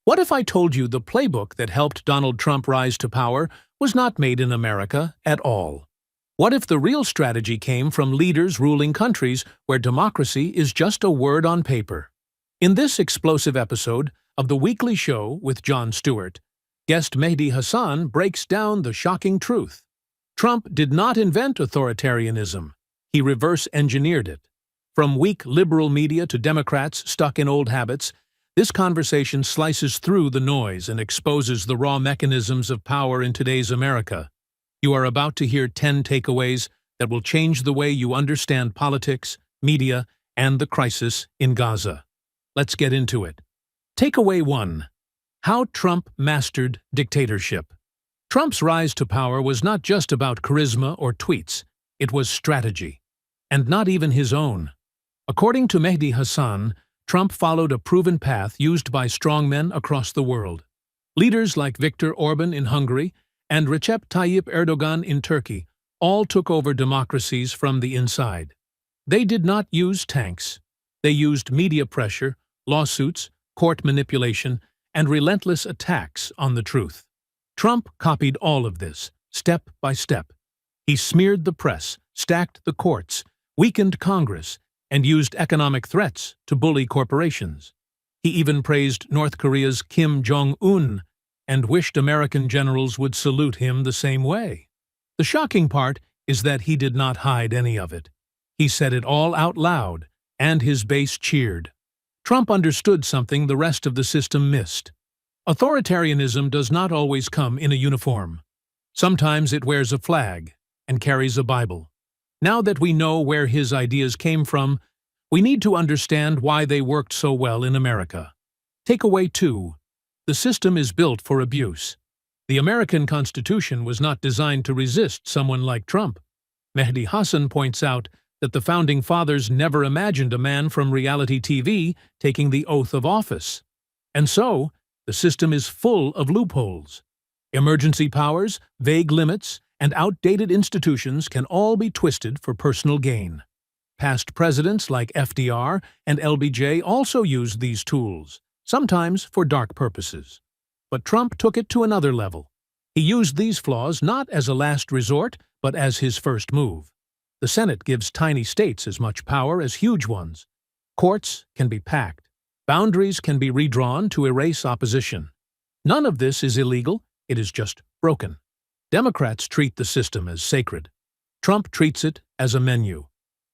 What if I told you the playbook that helped Donald Trump rise to power was not made in America at all? What if the real strategy came from leaders ruling countries where democracy is just a word on paper? In this explosive episode of The Weekly Show with Jon Stewart, guest Mehdi Hasan breaks down the shocking truth. Trump did not invent authoritarianism. He reverse-engineered it. From weak liberal media to Democrats stuck in old habits, this conversation slices through the noise and exposes the raw mechanisms of power in today's America. You are about to hear 10 takeaways that will change the way you understand politics, media, and the crisis in Gaza. Let's get into it. Takeaway 1. How Trump mastered dictatorship. Trump's rise to power was not just about charisma or tweets. It was strategy. And not even his own. According to Mehdi Hasan, Trump followed a proven path used by strongmen across the world. Leaders like Viktor Orban in Hungary and Recep Tayyip Erdogan in Turkey all took over democracies from the inside. They did not use tanks. They used media pressure, lawsuits, court manipulation, and relentless attacks on the truth. Trump copied all of this, step by step. He smeared the press, stacked the courts, weakened Congress, and used economic threats to bully corporations. He even praised North Korea's Kim Jong-un and wished American generals would salute him the same way. The shocking part is that he did not hide any of it. He said it all out loud, and his base cheered. Trump understood something the rest of the system missed. Authoritarianism does not always come in a uniform. Sometimes it wears a flag and carries a Bible. Now that we know where his ideas came from, we need to understand why they worked so well in America. Takeaway 2. The system is built for abuse. The American Constitution was not designed to resist someone like Trump. Mehdi Hasan points out that the Founding Fathers never imagined a man from reality TV taking the oath of office. And so, the system is full of loopholes. Emergency powers, vague limits, and outdated institutions can all be twisted for personal gain. Past presidents like FDR and LBJ also used these tools, sometimes for dark purposes. But Trump took it to another level. He used these flaws not as a last resort, but as his first move. The Senate gives tiny states as much power as huge ones. Courts can be packed. Boundaries can be redrawn to erase opposition. None of this is illegal, it is just broken. Democrats treat the system as sacred. Trump treats it as a menu.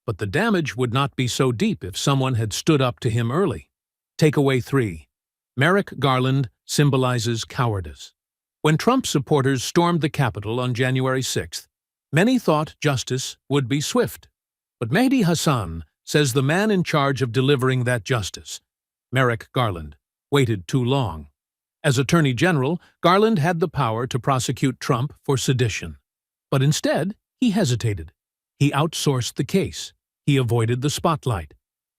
But the damage would not be so deep if someone had stood up to him early. Takeaway 3. Merrick Garland symbolizes cowardice. When Trump supporters stormed the Capitol on January 6th, many thought justice would be swift. But Mehdi Hasan says the man in charge of delivering that justice, Merrick Garland, waited too long. As Attorney General, Garland had the power to prosecute Trump for sedition. But instead, he hesitated. He outsourced the case. He avoided the spotlight.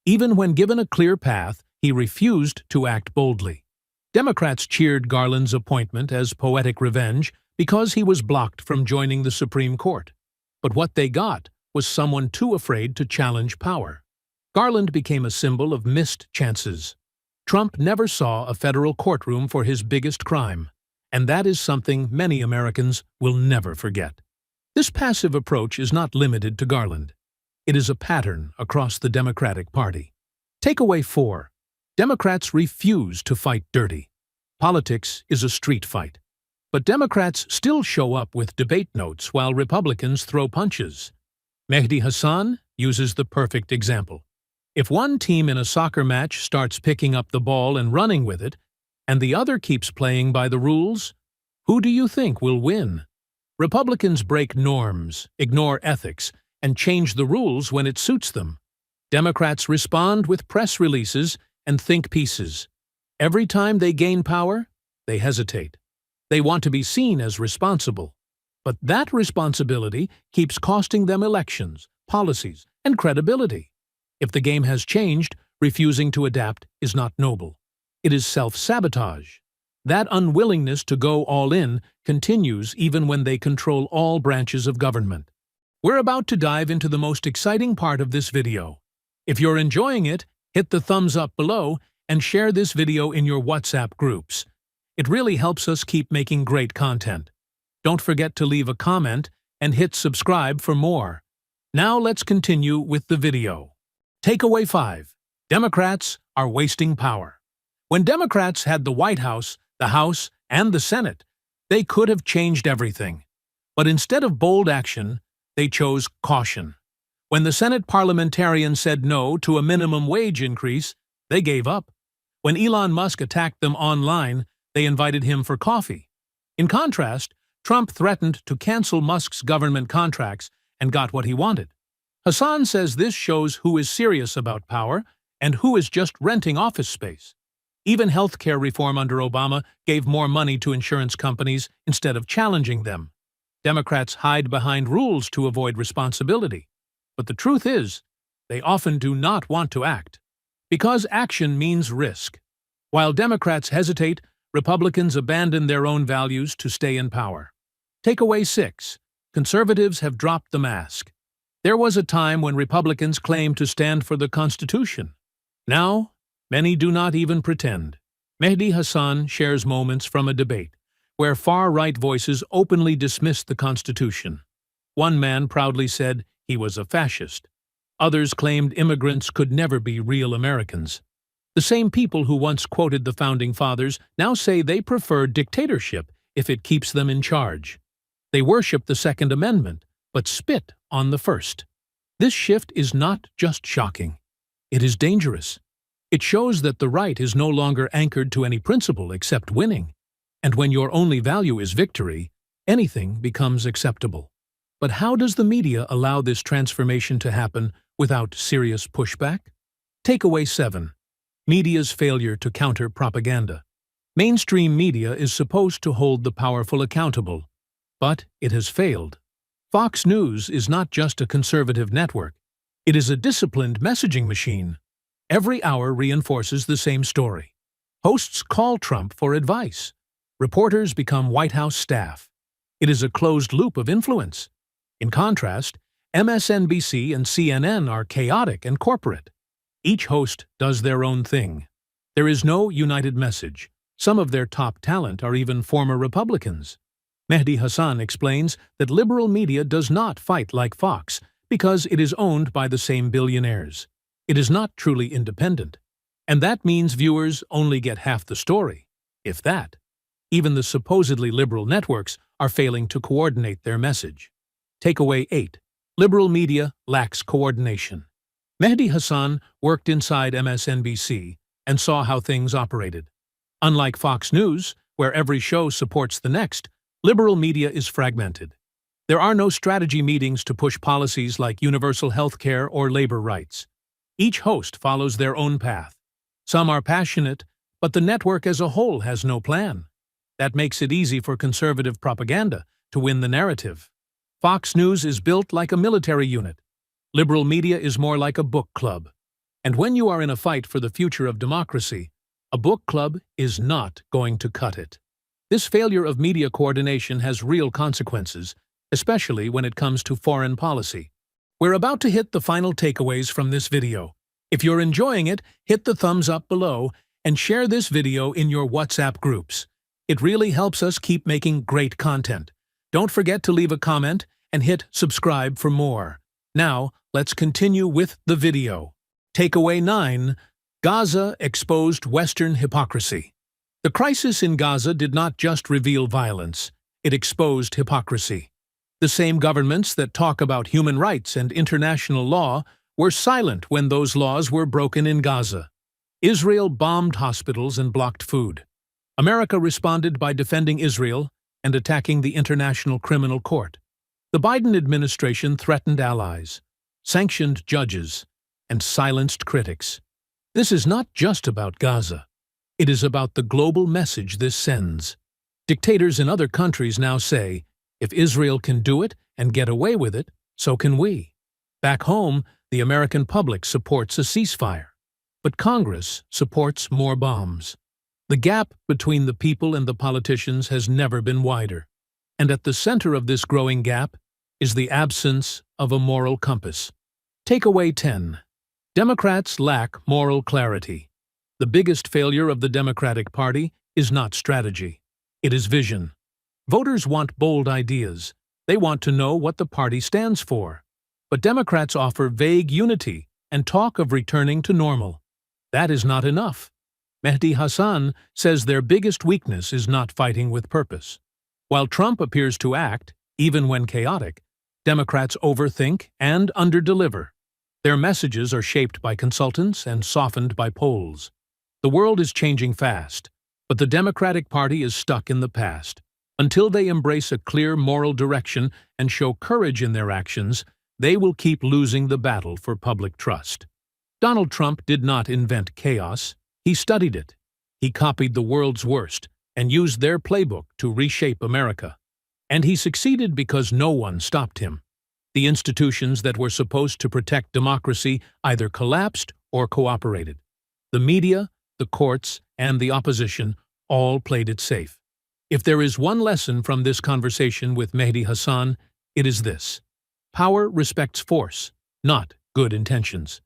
Even when given a clear path, he refused to act boldly. Democrats cheered Garland's appointment as poetic revenge because he was blocked from joining the Supreme Court. But what they got was someone too afraid to challenge power. Garland became a symbol of missed chances. Trump never saw a federal courtroom for his biggest crime, and that is something many Americans will never forget. This passive approach is not limited to Garland. It is a pattern across the Democratic Party. Takeaway 4. Democrats refuse to fight dirty. Politics is a street fight. But Democrats still show up with debate notes while Republicans throw punches. Mehdi Hasan uses the perfect example. If one team in a soccer match starts picking up the ball and running with it, and the other keeps playing by the rules, who do you think will win? Republicans break norms, ignore ethics, and change the rules when it suits them. Democrats respond with press releases and think pieces. Every time they gain power, they hesitate. They want to be seen as responsible. But that responsibility keeps costing them elections, policies, and credibility. If the game has changed, refusing to adapt is not noble. It is self-sabotage. That unwillingness to go all in continues even when they control all branches of government. We're about to dive into the most exciting part of this video. If you're enjoying it, hit the thumbs up below and share this video in your WhatsApp groups. It really helps us keep making great content. Don't forget to leave a comment and hit subscribe for more. Now let's continue with the video. Takeaway 5. Democrats are wasting power. When Democrats had the White House, the House, and the Senate, they could have changed everything. But instead of bold action, they chose caution. When the Senate parliamentarians said no to a minimum wage increase, they gave up. When Elon Musk attacked them online, they invited him for coffee. In contrast, Trump threatened to cancel Musk's government contracts and got what he wanted. Hasan says this shows who is serious about power and who is just renting office space. Even healthcare reform under Obama gave more money to insurance companies instead of challenging them. Democrats hide behind rules to avoid responsibility. But the truth is, they often do not want to act. Because action means risk. While Democrats hesitate, Republicans abandon their own values to stay in power. Takeaway 6. Conservatives have dropped the mask. There was a time when Republicans claimed to stand for the Constitution. Now, many do not even pretend. Mehdi Hasan shares moments from a debate where far-right voices openly dismissed the Constitution. One man proudly said he was a fascist. Others claimed immigrants could never be real Americans. The same people who once quoted the Founding Fathers now say they prefer dictatorship if it keeps them in charge. They worship the Second Amendment, but spit on the First. This shift is not just shocking. It is dangerous. It shows that the right is no longer anchored to any principle except winning. And when your only value is victory, anything becomes acceptable. But how does the media allow this transformation to happen without serious pushback? Takeaway 7. Media's failure to counter propaganda. Mainstream media is supposed to hold the powerful accountable, but it has failed. Fox News is not just a conservative network. It is a disciplined messaging machine. Every hour reinforces the same story. Hosts call Trump for advice. Reporters become White House staff. It is a closed loop of influence. In contrast, MSNBC and CNN are chaotic and corporate. Each host does their own thing. There is no united message. Some of their top talent are even former Republicans. Mehdi Hasan explains that liberal media does not fight like Fox because it is owned by the same billionaires. It is not truly independent. And that means viewers only get half the story, if that. Even the supposedly liberal networks are failing to coordinate their message. Takeaway 8. Liberal media lacks coordination. Mehdi Hasan worked inside MSNBC and saw how things operated. Unlike Fox News, where every show supports the next, liberal media is fragmented. There are no strategy meetings to push policies like universal health care or labor rights. Each host follows their own path. Some are passionate, but the network as a whole has no plan. That makes it easy for conservative propaganda to win the narrative. Fox News is built like a military unit. Liberal media is more like a book club. And when you are in a fight for the future of democracy, a book club is not going to cut it. This failure of media coordination has real consequences, especially when it comes to foreign policy. We're about to hit the final takeaways from this video. If you're enjoying it, hit the thumbs up below and share this video in your WhatsApp groups. It really helps us keep making great content. Don't forget to leave a comment and hit subscribe for more. Now, let's continue with the video. Takeaway 9. Gaza exposed Western hypocrisy. The crisis in Gaza did not just reveal violence, it exposed hypocrisy. The same governments that talk about human rights and international law were silent when those laws were broken in Gaza. Israel bombed hospitals and blocked food. America responded by defending Israel and attacking the International Criminal Court. The Biden administration threatened allies, sanctioned judges, and silenced critics. This is not just about Gaza. It is about the global message this sends. Dictators in other countries now say, if Israel can do it and get away with it, so can we. Back home, the American public supports a ceasefire, but Congress supports more bombs. The gap between the people and the politicians has never been wider. And at the center of this growing gap is the absence of a moral compass. Takeaway 10. Democrats lack moral clarity. The biggest failure of the Democratic Party is not strategy. It is vision. Voters want bold ideas. They want to know what the party stands for. But Democrats offer vague unity and talk of returning to normal. That is not enough. Mehdi Hasan says their biggest weakness is not fighting with purpose. While Trump appears to act, even when chaotic, Democrats overthink and underdeliver. Their messages are shaped by consultants and softened by polls. The world is changing fast, but the Democratic Party is stuck in the past. Until they embrace a clear moral direction and show courage in their actions, they will keep losing the battle for public trust. Donald Trump did not invent chaos. He studied it. He copied the world's worst and used their playbook to reshape America. And he succeeded because no one stopped him. The institutions that were supposed to protect democracy either collapsed or cooperated. The media, the courts, and the opposition all played it safe. If there is one lesson from this conversation with Mehdi Hasan, it is this: power respects force, not good intentions.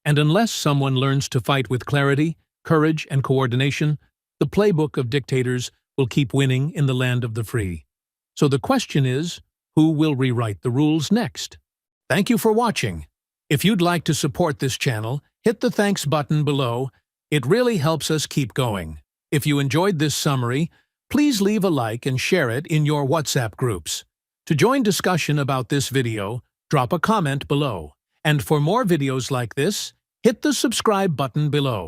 And unless someone learns to fight with clarity, courage, and coordination, the playbook of dictators will keep winning in the land of the free. So the question is, who will rewrite the rules next? Thank you for watching. If you'd like to support this channel, hit the thanks button below. It really helps us keep going. If you enjoyed this summary, please leave a like and share it in your WhatsApp groups. To join discussion about this video, drop a comment below. And for more videos like this, hit the subscribe button below.